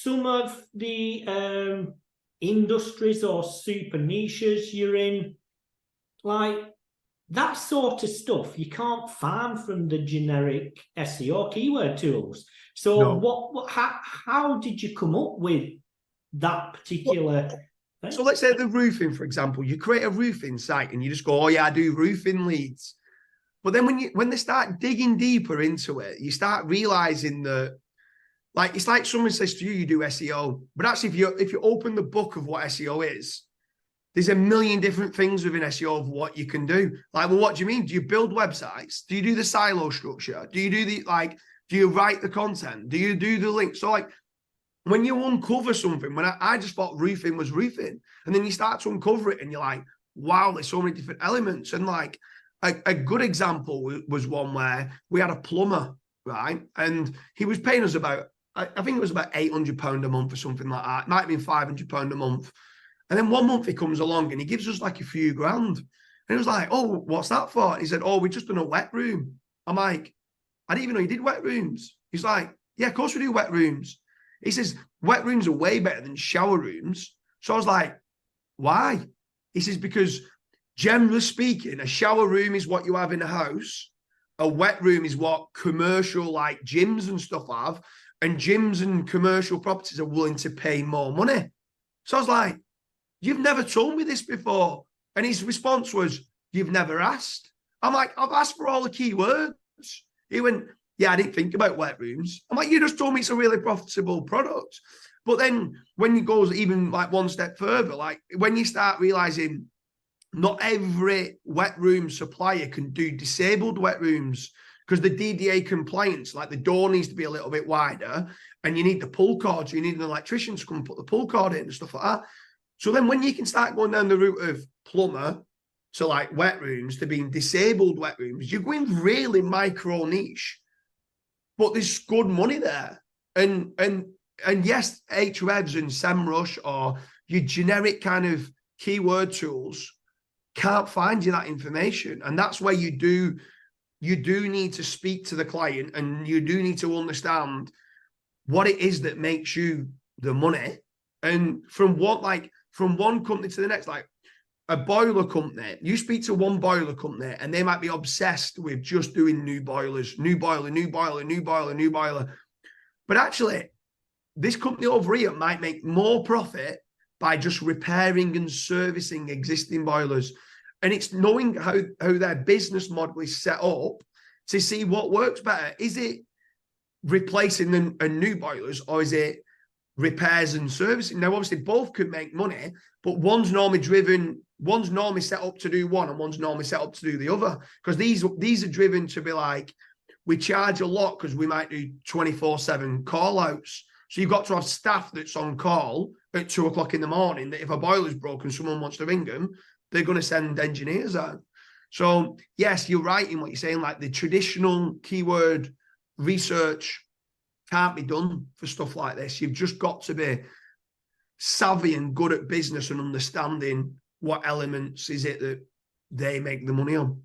some of the industries or super niches you're in, like that sort of stuff, you can't find from the generic SEO keyword tools. So No. how did you come up with that particular thing? So let's say the roofing, for example, you create a roofing site and you just go, oh yeah, I do roofing leads. But then when they start digging deeper into it, you start realizing that, like, it's like someone says to you, you do SEO, but actually if you open the book of what SEO is, there's a million different things within SEO of what you can do. Like, well, what do you mean? Do you build websites? Do you do the silo structure? Do you do do you write the content? Do you do the links? So like, when you uncover something, when I just thought roofing was roofing, and then you start to uncover it and you're like, wow, there's so many different elements. And like a good example was one where we had a plumber, right? And he was paying us about, I think it was about £800 a month or something like that. It might have been £500 a month. And then one month he comes along and he gives us like a few grand. And it was like, oh, what's that for? And he said, oh, we just done a wet room. I'm like, I didn't even know you did wet rooms. He's like, yeah, of course we do wet rooms. He says, wet rooms are way better than shower rooms. So I was like, why? He says, because generally speaking, a shower room is what you have in a house. A wet room is what commercial like gyms and stuff have. And gyms and commercial properties are willing to pay more money. So I was like, you've never told me this before. And his response was, you've never asked. I'm like, I've asked for all the keywords. He went, yeah, I didn't think about wet rooms. I'm like, you just told me it's a really profitable product. But then when it goes even like one step further, like when you start realizing not every wet room supplier can do disabled wet rooms, because the DDA compliance, like the door needs to be a little bit wider and you need the pull cord. So you need an electrician to come and put the pull cord in and stuff like that. So then when you can start going down the route of plumber to like wet rooms to being disabled wet rooms, you're going really micro niche, but there's good money there. And yes, Ahrefs and SEMrush or your generic kind of keyword tools can't find you that information. And that's where you do need to speak to the client, and you do need to understand what it is that makes you the money. And from one company to the next, like a boiler company, you speak to one boiler company and they might be obsessed with just doing new boilers, new boiler, new boiler, new boiler, new boiler. But actually, this company over here might make more profit by just repairing and servicing existing boilers. And it's knowing how their business model is set up to see what works better. Is it replacing a new boilers, or is it repairs and servicing? Now, obviously, both could make money, but one's normally set up to do one and one's normally set up to do the other. Because these are driven to be like, we charge a lot because we might do 24/7 call outs. So you've got to have staff that's on call at 2 o'clock in the morning, that if a boiler's broken, someone wants to ring them, they're going to send engineers out. So yes, you're right in what you're saying. Like the traditional keyword research can't be done for stuff like this. You've just got to be savvy and good at business and understanding what elements is it that they make the money on.